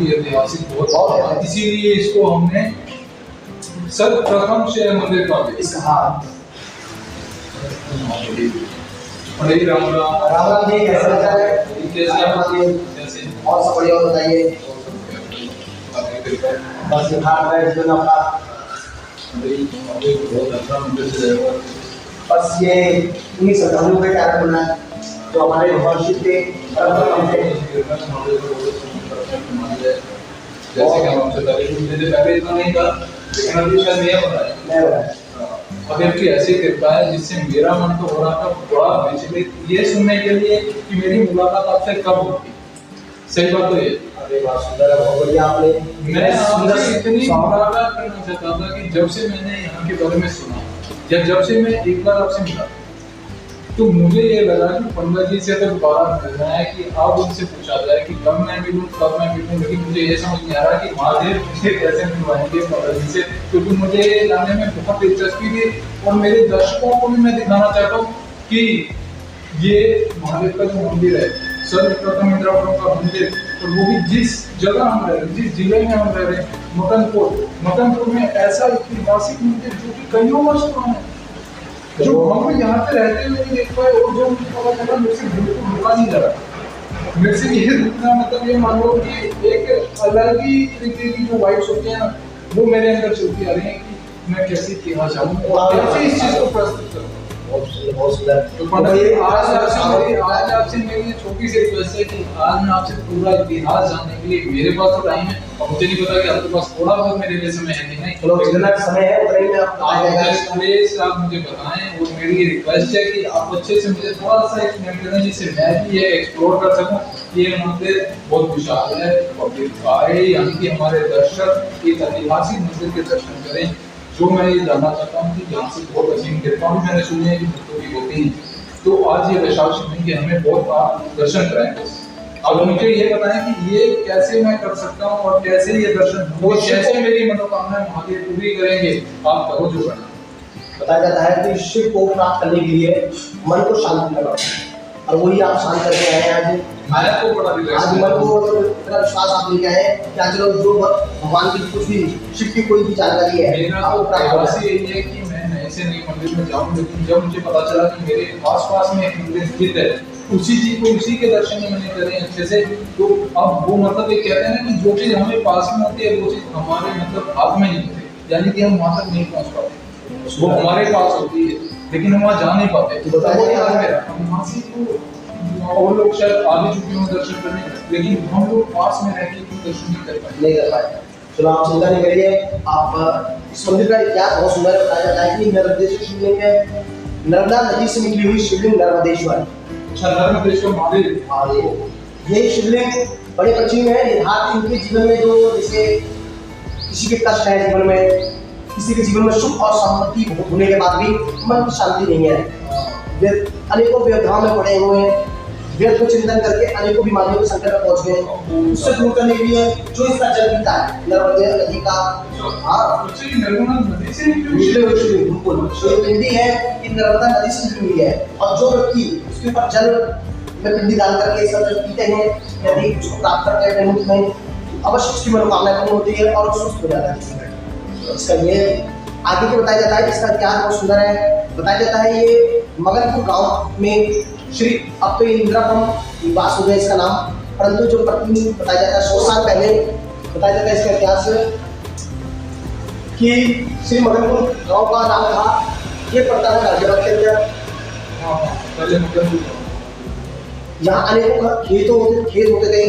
ही ऐतिहासिक बहुत है, इसीलिए इसको हमने सर्वप्रथम शिव मंदिर का इसका हाँ बड़े राम राम राम राम जी, कैसे लगा है? कैसे और सब बढ़िया बताइए। बस खाना है जो आपका बहुत अच्छा मंदिर से बस ये उन्हीं श्रद्धालुओं के कारण बना है जो हमारे भगवान शिव के जैसे कि हम आपसे पहले इतना नहीं था, लेकिन अभी शायद नया बना है। नया बना है। महादेव की ऐसी कृपा है जिससे मेरा मन तो हो रहा था बड़ा विचलित ये सुनने के लिए कि मेरी मुलाकात आपसे कब होगी। सही बात तो ये। अरे वाह, सुंदर है, बहुत बढ़िया आपने। मैं आपसे इतनी मुलाकात करना चाहता था कि जब से मैंने यहाँ के बारे में सुना या जब से मैं एक बार आपसे मिला तो मुझे ये लगा कि पंडित जी से तो दोबारा मिलना है कि अब उनसे पूछा जाए कि कब मैं मिलूं, लेकिन मुझे ये समझ नहीं आ रहा कि महादेव मुझे कैसे मिलवाएंगे पंडित जी से, क्योंकि मुझे ये जानने में बहुत दिलचस्पी थी और मेरे दर्शकों को भी मैं दिखाना चाहता हूँ कि ये महादेव का जो मंदिर है सर्वप्रथम इंद्रापुरम का मंदिर, और वो भी जिस जगह हम रह रहे हैं, जिस जिले में हम रह रहे हैं, मटनपुर में ऐसा ऐतिहासिक मंदिर जो कि कईयों वर्ष पुराना है, जो हम यहाँ पे रहते हुए नहीं देख पाए और जो मुझे पता चला मेरे से बिल्कुल रुका नहीं जा रहा। मेरे से ये रुकना मतलब ये मान लो कि एक अलग ही तरीके की जो वाइब्स होती है ना वो मेरे अंदर चलती आ रही है कि मैं कैसे कहना चाहूँ और कैसे इस चीज को प्रस्तुत करूँ। बहुत सुंदर। तो आज आपसे मेरी ये छोटी सी रिक्वेस्ट है कि आज मैं आपसे पूरा इतिहास जानने के लिए, मेरे पास तो टाइम है और मुझे नहीं पता कि आपके पास थोड़ा बहुत मेरे लिए समय है कि नहीं, चलो जितना समय है उतना ही में आप मुझे बताएं। और मेरी रिक्वेस्ट है कि आप अच्छे से मुझे थोड़ा सा एक्सप्लेन करें जिससे मैं भी ये एक्सप्लोर कर सकूं। ये मंदिर बहुत विशाल है और आए यानी कि हमारे दर्शक एक ऐतिहासिक मंदिर के दर्शन करें, जो मैं ये जानना चाहता हूँ कि यहाँ से बहुत असीम कृपा भी मैंने सुनी है कि भक्तों की होती है, तो आज ये विशाल शिवलिंग के हमें बहुत बार दर्शन कराएंगे। अब मुझे ये बताएं कि ये कैसे मैं कर सकता हूँ और कैसे ये दर्शन वो कैसे मेरी मनोकामना महादेव पूरी करेंगे, आप करो जो करना। बताया जाता है कि शिव को प्राप्त करने के लिए मन को शांति लगाओ और वही आप शांत करके आए आज। माया को बड़ा आज मन को इतना विश्वास आप लेके आए कि आज लोग जो भगवान की कुछ भी शिव की कोई भी जानकारी है आपको प्राप्त हो जाए। यही है कि मैं ऐसे नहीं मंदिर में जाऊँ, लेकिन जब मुझे पता चला कि मेरे आस-पास में एक मंदिर स्थित है, उसी चीज को उसी के दर्शन मैंने करे अच्छे से, तो अब वो मतलब ये कहते हैं ना कि जो चीज हमें पास में होती है वो चीज हमारे मतलब हाथ में नहीं होती, यानी कि हम वहाँ तक नहीं पहुँच पाते, वो हमारे पास होती है लेकिन हम वहाँ जा नहीं पाते। तो वहाँ से और लोग शायद आगे चुके हों दर्शन करने, लेकिन हम लोग पास में रह के दर्शन नहीं कर पाए। चलो आप चिंता नहीं करिए। आप इस मंदिर का इतिहास बहुत सुंदर बताया जाता है कि नर्मदेश्वर शिवलिंग है, नर्मदा नदी से निकली हुई शिवलिंग नर्मदेश्वर। अच्छा, नर्मदेश्वर महादेव। ये शिवलिंग बड़े प्राचीन है। यथार्थ इनके जीवन में जो जैसे किसी के कष्ट है जीवन में, किसी के जीवन में सुख और समृद्धि होने के बाद भी मन की शांति नहीं है, वे अनेकों व्यवधान में पड़े हुए हैं, वेद को चिंतन करके अनेकों बीमारियों के संकट में पहुंच गए, उससे दूर करने के लिए जो इसका जल पीता है नर्मदा नदी का, हाँ नर्मदा नदी से बिल्कुल पिंडी है कि नर्मदा नदी से जुड़ी हुई है, और जो व्यक्ति उसके ऊपर जल में पिंडी डाल करके सब जल पीते हैं यदि उसको प्राप्त करते हैं मुफ्त में, अवश्य उसकी मनोकामना पूर्ण होती है और स्वस्थ हो जाता है। इसका ये आगे के बताया जाता है, इसका इतिहास बहुत सुंदर है। बताया जाता है ये मगनपुर गांव में श्री अब तो इंद्रापुरम निवास हो गया इसका नाम, परंतु जो पत्नी बताया जाता है 100 साल पहले बताया जाता है इसका इतिहास कि श्री मगनपुर गांव का नाम था, ये पड़ता है गाजियाबाद के अंदर। यहाँ अनेकों खेत होते थे,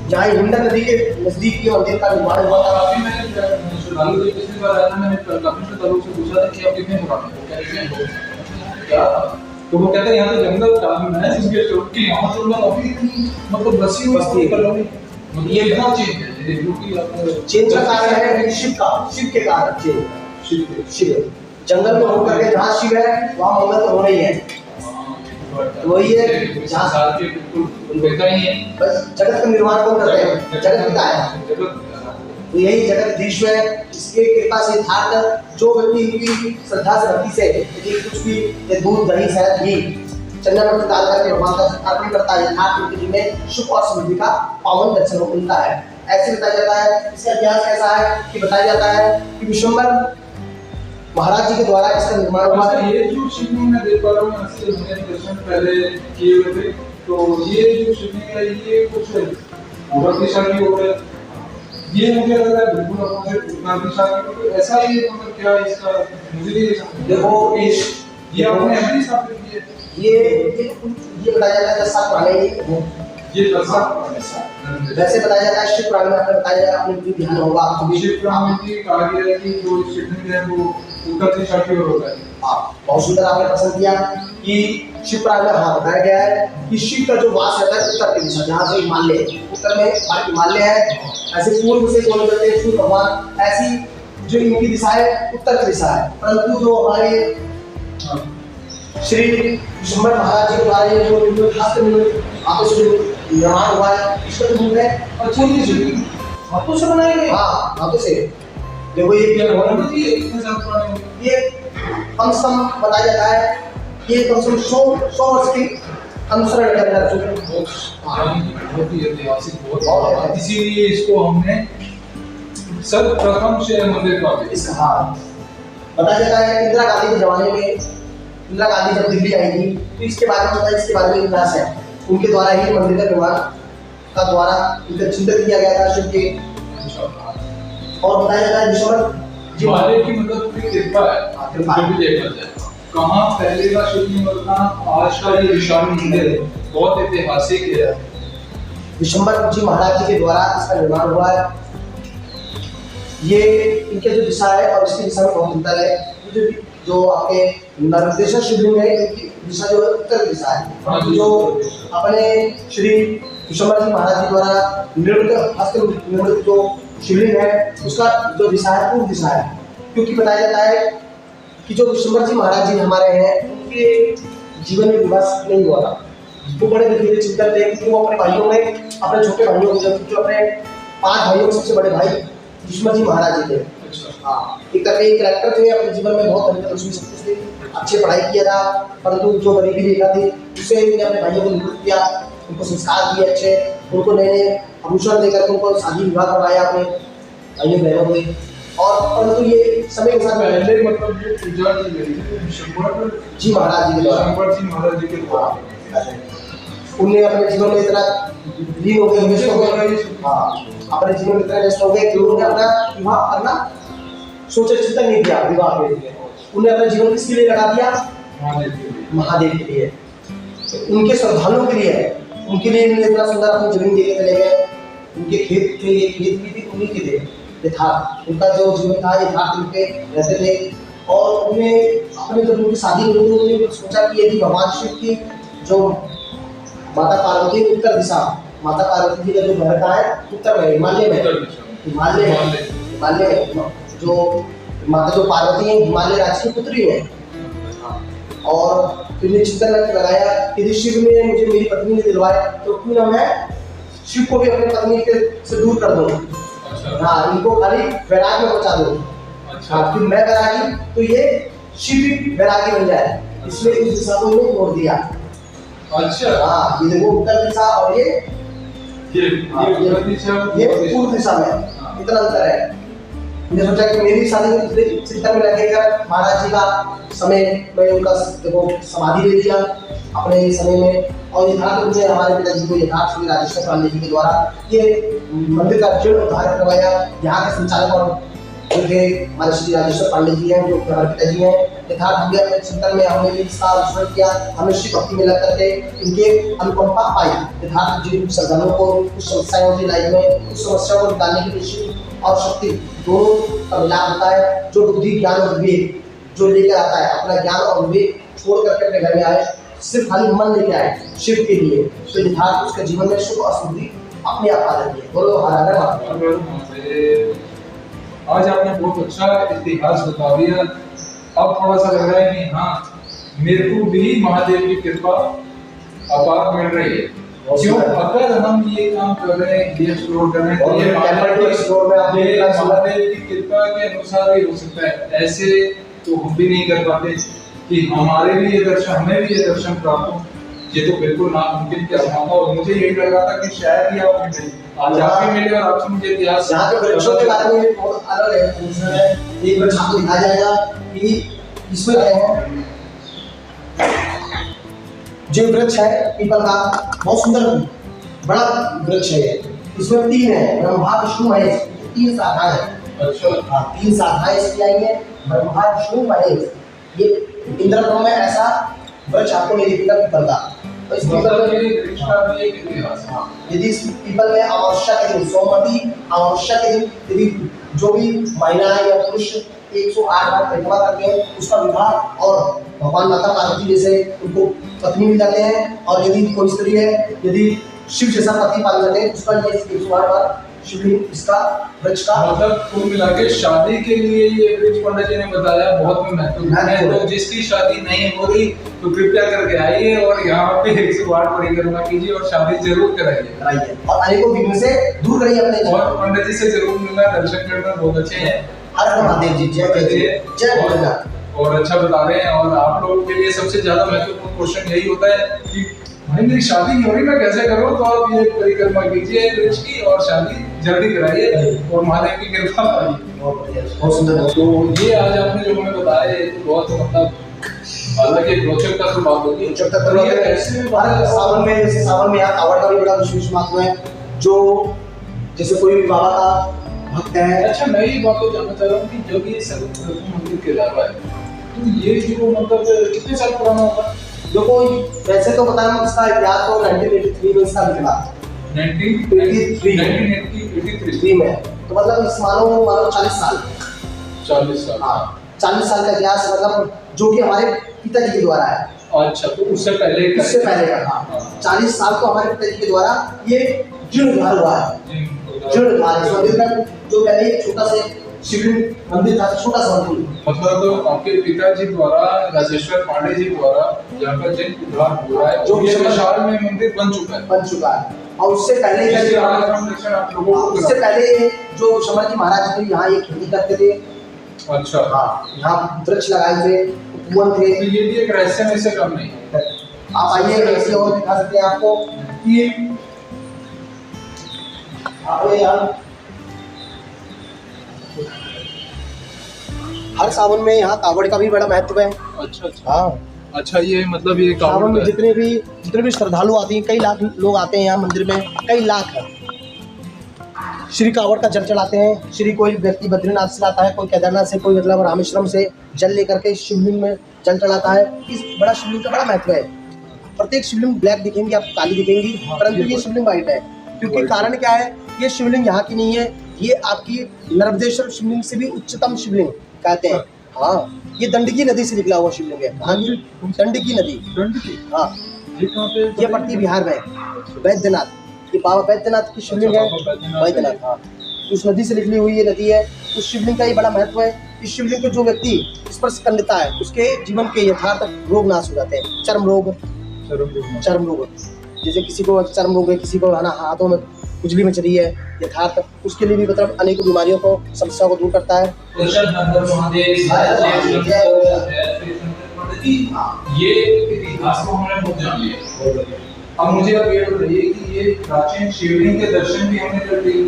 जहाँ हिंडा नदी के नजदीक के मंदिर का निर्माण हुआ था। तो वो कहते हैं यहाँ तो जंगल था, मैं इसके चौक के यहाँ तो लोग अभी मतलब बसी हुई कर रहे हैं। ये क्या चीज है क्योंकि चेंज का कारण है शिव के कारण। शिव जंगल में होकर के जहाँ शिव है वहाँ मंगल हो रही है, वही है जहाँ साल के बिल्कुल देखा ही है। बस जगत का निर्माण कौन करते हैं? जगत पिता है, तो यही जगदीश्वर है। इसके कृपा से यथार्थ जो व्यक्ति इनकी श्रद्धा से भक्ति से यदि कुछ भी दूध दही शहद घी चंदन डाल करके भगवान का अर्पण करता है, यथार्थ उनके जीवन में सुख और समृद्धि का पावन दर्शन मिलता है। ऐसे बताया जाता है। इसका इतिहास कैसा है कि बताया जाता है कि विशंबर महाराज जी के द्वारा इसका निर्माण हुआ। ये जो शिवलिंग मैं देख पा रहा हूँ, इससे मैंने दर्शन पहले किए हुए थे, तो ये जो शिवलिंग है ये कुछ पूर्व दिशा की ओर है। ये मुझे लग रहा है बिल्कुल अपोजिट उत्तर दिशा की, तो ऐसा ही मतलब क्या इसका मुझे नहीं समझ। देखो ये आपने अभी स्थापित किए, ये बताया जाता है 10 साल पहले ये दर्शा वैसे बताया जाता है। शिव पुराण में आपने बताया जाता है, आपने भी ध्यान होगा शिव पुराण में भी कहा गया है कि जो शिवलिंग है वो उत्तर दिशा की ओर होता है। हाँ, बहुत सुंदर आपने पसंद किया कि शिव पुराण में हाँ बताया गया है कि शिव का जो वास रहता है उत्तर की दिशा, जहाँ से हिमालय उत्तर में हिमालय है, ऐसे पूर्व से बोले जाते हैं सूर्य भगवान, ऐसी जो इनकी दिशा है उत्तर की दिशा है। परंतु जो हमारे श्री विशंबर महाराज जी के द्वारा ये जो हाथों से निर्माण हुआ है, इसका तो मूल है और हाथों से बनाए गए। हाँ, हाथों से। देखो ये कम से कम बताया जाता है, ये कम से कम 100 वर्ष की अनुसरण कर चुके हैं। बहुत ही ऐतिहासिक, बहुत इसीलिए इसको हमने सर्वप्रथम शहर मंदिर का इसका हाँ बताया जाता है। इंदिरा गांधी के जमाने में, इंदिरा गांधी जब दिल्ली आई थी तो इसके बारे में बताया, इसके बारे में इतिहास है। उनके द्वारा ही मंदिर का निर्माण का द्वारा इनका चिंतन किया गया था शिव के। और बताया जाता है विश्वनाथ जी महादेव की मतलब पूरी कृपा है। जो भी देखा जाए कहाँ पहले का शिवलिंग बनना, आज का ये विशाल मंदिर है, बहुत ऐतिहासिक है। विशंबर जी महाराज जी के द्वारा इसका निर्माण हुआ है। ये इनके जो दिशा है और इसकी दिशा में बहुत अंतर है। जो आपके नर्मदेश्वर शिवलिंग है, इनकी दिशा जो उत्तर दिशा है। जो अपने श्री विशंबर जी महाराज जी द्वारा निर्मित जो शिवलिंग है उसका जो दिशा है पूर्व दिशा है, क्योंकि बताया जाता है कि जो विशंबर जी महाराज जी हमारे हैं उनके जीवन में विवाह नहीं हुआ था। वो बड़े गंभीर चिंतन थे कि वो अपने भाइयों में, अपने छोटे भाइयों जो अपने 5 भाइयों में सबसे बड़े भाई विशंबर जी महाराज जी थे। हाँ, एक तरह के कैरेक्टर थे, अपने जीवन में बहुत लक्ष्मी सब कुछ थे, अच्छे पढ़ाई किया था, परंतु जो गरीबी रेखा थी उसे उन्होंने अपने भाइयों को निवृत्त किया, उनको संस्कार दिए अच्छे, उनको नए नए आभूषण देकर उनको शादी विवाह करवाया अपने भाइयों बहनों को। और परंतु ये समय के साथ पहले मतलब ये पूजा की गई थी विशंबर जी महाराज जी के द्वारा। विशंबर जी महाराज जी के द्वारा उन्हें अपने जीवन में इतना लीन हो गए, व्यस्त हो गए, हाँ अपने जीवन में इतना व्यस्त हो गए कि उन्होंने अपना विवाह करना सोचा चिंतन नहीं किया विवाह के लिए। उन्हें अपना जीवन किसके लिए लगा दिया? महादेव के लिए, उनके श्रद्धालुओं के लिए। उनके लिए उन्होंने इतना सुंदर अपनी जमीन देके चले गए। उनके खेत थे, ये खेत भी थी उन्हीं के थे, यथार्थ उनका जो जीवन था यथार्थ उनके रहते थे। और उन्हें अपने जब उनकी शादी हुई तो उन्होंने सोचा कि यदि भगवान शिव की जो माता पार्वती उत्तर दिशा, माता पार्वती जी का जो घर का है उत्तर में हिमालय में, हिमालय में जो माता जो पार्वती है हिमालय राज्य की पुत्री है। और फिर चिंतन लगाया यदि शिव ने मुझे मेरी पत्नी ने दिलवाया तो क्यों ना मैं शिव को भी अपनी पत्नी के से दूर कर दूं। हाँ, इनको खाली वैराग में पहुंचा दूं। हाँ, फिर मैं वैरागी तो ये शिव भी वैरागी बन जाए, इसलिए इस दिशा को इन्होंने छोड़ दिया। अच्छा, हाँ, ये देखो उत्तर दिशा और ये पूर्व दिशा में इतना अंतर है। मैंने सोचा कि मेरी शादी चिंतन में लगेगा महाराज जी का समय, मैं उनका देखो समाधि ले लिया अपने समय में। और यथार्थ उन्होंने हमारे पिताजी को यथार्थ श्री राजेश्वर पांडे जी के द्वारा ये मंदिर का जीर्ण उद्धार करवाया। यहाँ के संचालक और जो थे हमारे श्री राजेश्वर पांडे जी हैं, जो हमारे पिताजी हैं। यथार्थ हमने अपने चिंतन में हमने भी इसका अनुसरण किया, हमने श्री भक्ति में लग करके इनके अनुकंपा पाई। यथार्थ जिन श्रद्धालुओं को कुछ समस्याएं होती लाइफ में, उस समस्याओं को निकालने के लिए और शक्ति दोनों का मिलाप होता है। जो बुद्धि ज्ञान और विवेक जो लेकर आता है, अपना ज्ञान और विवेक छोड़ करके अपने घर में आए, सिर्फ खाली मन लेके आए शिव के लिए, तो यथार्थ उसके जीवन में सुख और समृद्धि अपने आप आ जाती है। बोलो हर हर महादेव। आज आपने बहुत अच्छा इतिहास बता दिया। अब थोड़ा सा लग रहा है कि हाँ, मेरे को भी महादेव की कृपा अपार मिल रही है। क्यों? अगर हम ये काम कर रहे हैं, ये एक्सप्लोर कर रहे हैं, तो ये महादेव की कृपा के अनुसार ही हो सकता है। ऐसे तो हम भी नहीं कर पाते कि हमारे भी ये दर्शन, हमें भी ये दर्शन प्राप्त हो। ये तो बिल्कुल नामुमकिन क्या था, और मुझे यही लग रहा था कि शायद ही आप मिले, आज आप ही मिले और आपसे मुझे इतिहास यहाँ के वृक्षों के बारे में बहुत अलग है। इसमें एक वृक्ष आपको दिखाया जाएगा कि इसमें क्या है, जो वृक्ष है पीपल का, बहुत सुंदर बड़ा वृक्ष है। इसमें 3 है, ब्रह्मा विष्णु महेश, 3 शाखाएं हैं। अच्छा हाँ, 3 शाखाएं इसकी आई है, ब्रह्मा विष्णु महेश। ये इंद्रप्रस्थ में ऐसा वृक्ष आपको नहीं दिखेगा पीपल का। तो इस पीपल मतलब ये वृक्ष का भी एक इतिहास है। यदि इस पीपल में अमावस्या के दिन, सोमवती अमावस्या के दिन यदि जो भी महिला या पुरुष 108 बार परिक्रमा करते हैं, उसका विवाह और भगवान माता पार्वती जैसे उनको पत्नी मिल जाते हैं। और यदि कोई स्त्री है, यदि शिव जैसा पति पाल जाते हैं, उसका ये 108 बार शिवलिंग इसका वृक्ष का। मतलब कुल मिला के शादी के लिए ये वृक्ष पंडित जी ने बताया बहुत महत्वपूर्ण है। तो जिसकी शादी नहीं हो रही तो कृपया करके आइए और यहाँ पे 108 परिक्रमा कीजिए और शादी जरूर कराइए और अनेकों विघ्न से दूर करिए अपने। और पंडित जी से जरूर मिलना, दर्शन करना, बहुत अच्छे हैं। हर हर महादेव जी, जय भोलेनाथ। और अच्छा बता रहे हैं। और आप लोगों के लिए सबसे ज्यादा महत्वपूर्ण क्वेश्चन यही होता है कि भाई मेरी शादी नहीं हो रही, मैं कैसे करूं? तो आप ये परिक्रमा कीजिए वृक्ष की और शादी जल्दी कराइए और महादेव की कृपा पाइए। बहुत सुंदर। तो ये आज आपने जो हमें बताया ये तो बहुत मतलब अलग एक रोचक का बात होगी। सावन में, जैसे सावन में यहाँ कावड़ का भी बड़ा विशेष महत्व है। जो जैसे कोई भी बाबा का भक्त है। अच्छा, मैं ये बात जानना चाह रहा हूँ कि जब ये सर्वप्रथम मंदिर के अलावा है तो ये जो मतलब कितने साल पुराना होगा? देखो वैसे तो पता है इसका इतिहास तो 1983 में इसका निकला। 1983 में, तो मतलब इस मानो 40 साल। 40 साल। हाँ, 40 साल का इतिहास, मतलब जो कि हमारे पिताजी के द्वारा है। अच्छा, तो उससे पहले का। हाँ, 40 साल तो हमारे पिताजी के द्वारा ये जीर्णोद्धार हुआ है। जीर्णोद्धार जो पहले एक छोटा सा शिवलिंग मंदिर था, छोटा सा मंदिर। मतलब तो आपके पिताजी द्वारा, राजेश्वर पांडे जी द्वारा यहाँ पर जीर्णोद्धार हुआ है, जो ये विशाल में मंदिर बन चुका है। और उससे पहले उससे पहले जो शंकर जी महाराज थे यहाँ ये खेती करते थे। अच्छा। हाँ, यहाँ वृक्ष लगाए थे, कुआं थे। तो ये भी एक रहस्य में से कम नहीं। आप आइए, ऐसे और दिखा सकते हैं आपको कि आपने यहाँ हर सावन में यहाँ कावड़ का भी बड़ा महत्व है। अच्छा अच्छा। हाँ, अच्छा, ये मतलब ये सावन में जितने भी श्रद्धालु आते हैं, कई लाख लोग आते हैं यहाँ मंदिर में, कई लाख है। श्री कावड़ का जल चढ़ाते हैं। श्री कोई व्यक्ति बद्रीनाथ से लाता है, कोई केदारनाथ से, कोई मतलब रामेश्वरम से जल लेकर के शिवलिंग में जल चढ़ाता है। इस बड़ा शिवलिंग का बड़ा महत्व है। प्रत्येक शिवलिंग ब्लैक दिखेंगी, आपको काली दिखेंगी, परंतु ये शिवलिंग व्हाइट है। क्योंकि कारण क्या है, ये शिवलिंग यहाँ की नहीं है, ये आपकी नर्मदेश्वर शिवलिंग से भी उच्चतम शिवलिंग कहते हैं। हाँ, ये दंडकी नदी से निकला हुआ शिवलिंग है। हाँ, दंडकी नदी। हाँ, ये पड़ती बिहार में, वैद्यनाथ। ये बाबा वैद्यनाथ की शिवलिंग है, वैद्यनाथ। हाँ, उस नदी से निकली हुई ये नदी है। उस शिवलिंग का ये बड़ा महत्व है। इस शिवलिंग को जो व्यक्ति स्पर्श कर लेता है, उसके जीवन के यथार्थ रोग नाश हो जाते हैं। चर्म रोग, जैसे किसी को चर्म रोग है, किसी को हाथों में खुजली में चली है, यथार्थ उसके लिए भी मतलब अनेकों बीमारियों को, समस्या को दूर करता है। ये इतिहास को हमने बहुत जान लिया। अब मुझे आप ये बताइए कि ये प्राचीन शिवलिंग के दर्शन भी हमने कर लिए,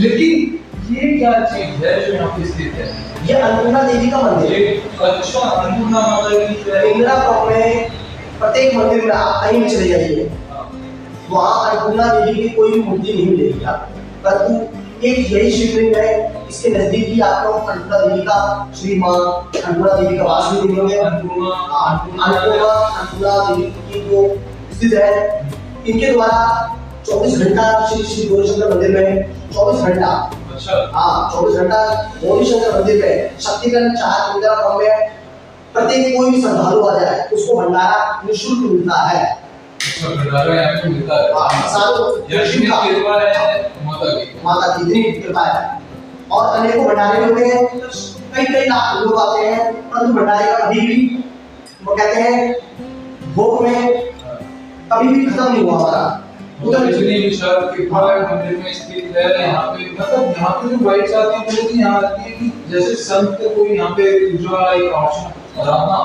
लेकिन ये क्या चीज है जो यहाँ पे स्थित है? ये अन्नपूर्णा देवी का मंदिर है। अच्छा, अन्नपूर्णा माता की इंदिरापुर में प्रत्येक मंदिर में आप कहीं भी चले जाइए, वहाँ अन्नपूर्णा देवी की कोई भी मूर्ति नहीं मिलेगी आपको, परंतु एक यही शिवलिंग है। इसके नजदीक ही आपको अन्नपूर्णा देवी का, श्री माँ अन्नपूर्णा देवी का वास भी मिलेंगे। अन्नपूर्णा देवी की जो स्थित है, इनके द्वारा 24 घंटा श्री गौरीशंकर मंदिर में 24 घंटा। अच्छा। हाँ, 24 घंटा गौरीशंकर मंदिर में शक्तिगण 4 इंदिरापुर में प्रत्येक कोई भी श्रद्धालु आ जाए उसको भंडारा निःशुल्क मिलता है। अच्छा, भंडारा यहाँ पे मिलता है। माता की इतनी कृपा है। और अनेकों भंडारे होते हैं, कई लाख लोग आते हैं, परंतु भंडारे का कभी भी वो कहते हैं भोग में कभी भी खत्म नहीं हुआ हमारा। उधर इतनी विशाल कृपा है मंदिर में स्थित है। यहाँ पे मतलब यहाँ पे जो वाइब्स आती है वो यहाँ आती है कि जैसे संत कोई यहाँ पे जो एक आराधना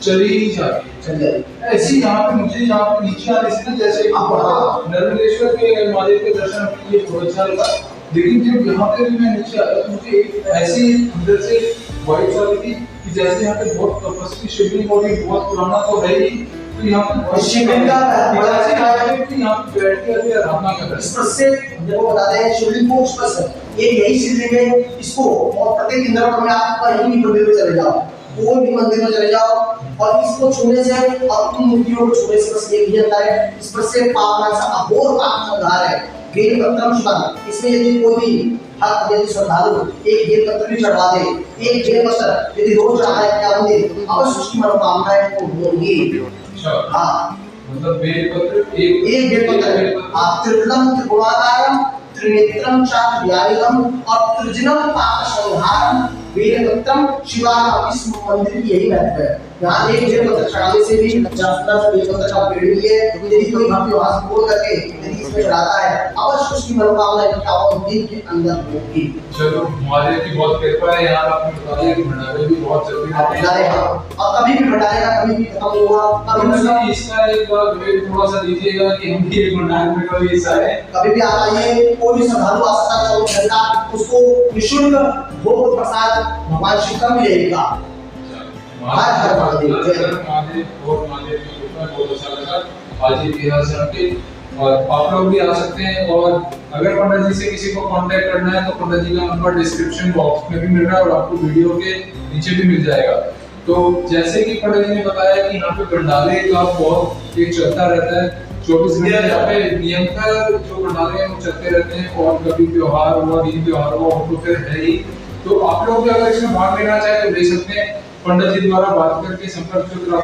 चली ही जाती है, चल जाएगी। ऐसी यहाँ पे मुझे यहाँ पे नीचे आने से ना जैसे हाँ। नर्मदेश्वर के महादेव के दर्शन के लिए बहुत अच्छा लगा, लेकिन जब यहाँ पे भी मैं नीचे आया तो मुझे एक ऐसी अंदर से वाइब्स आ रही थी कि जैसे यहाँ पे बहुत तपस्वी शिवलिंग और ये बहुत पुराना तो है ही, तो यहाँ पे शिवलिंग का ऐसे आया कि यहाँ पे बैठ के आराधना कर रहे हैं। स्पर्श से जब वो बताते हैं शिवलिंग को स्पर्श है, ये यही शिवलिंग है, इसको और प्रत्येक इंद्र में आप कहीं भी मंदिर में चले जाओ, कोई भी मंदिर में चले जाओ और इसको छूने से और उन मूर्तियों को छूने से बस ये भी होता है, स्पर्श से पावना सा अघोर पाप का उद्धार है। बेल पत्रम शुभम, इसमें यदि कोई भी भक्त यदि श्रद्धालु एक बेल पत्र भी चढ़वा दे, एक बेल पत्र यदि रोज चढ़ाए क्या मंदिर अवश्य उसकी मनोकामनाएं पूर्ण होंगी। हाँ, मतलब बेलपत्र एक बेल पत्र आप त्रिफलम त्रिगुणाकारम त्रिनेत्रम चाव्यायुधम और त्रिजनम पाप संहारम बेलपत्रम शिवाय इस मंदिर की यही महत्व है। यहाँ एक बेलपत्र चढ़ाने से भी 50 बेलपत्र का पेड़ भी है, यदि कोई भक्त वहां से बोल करके यदि इसमें चढ़ाता है अवश्य उसकी मनोकामना क्या दिन के अंदर होगी। चलो महादेव की बहुत कृपा है, यहाँ आपने बता दिया कि भंडारे भी बहुत जल्दी और कभी भी भंडारेगा कभी भी खत्म नहीं हुआ, कभी मतलब इसका एक बार थोड़ा सा दीजिएगा कि हम भी एक भंडारे में कभी हिस्सा है। कभी भी आप आइए, कोई भी श्रद्धालु आ सकता है 24 घंटा, उसको निःशुल्क भोग प्रसाद भगवान शिव का मिलेगा। महादेव बहुत अच्छा लगा आज ये इतिहास जान के, और आप लोग भी आ सकते हैं। और अगर पंडित जी से किसी को कांटेक्ट करना है तो पंडित जी का नंबर डिस्क्रिप्शन बॉक्स में भी मिल रहा है और आपको वीडियो के नीचे भी मिल जाएगा। तो जैसे कि पंडित जी ने बताया कि यहाँ पे भंडारे का बहुत एक चलता रहता है, 24 घंटे यहाँ पे निरंतर जो भंडारे हैं वो चलते रहते हैं, और कभी त्योहार हुआ दिन त्योहार हुआ तो फिर है ही। तो आप लोग भी अगर इसमें भाग लेना चाहे तो ले सकते हैं, पंडित जी द्वारा बात करके संपर्क सूत्र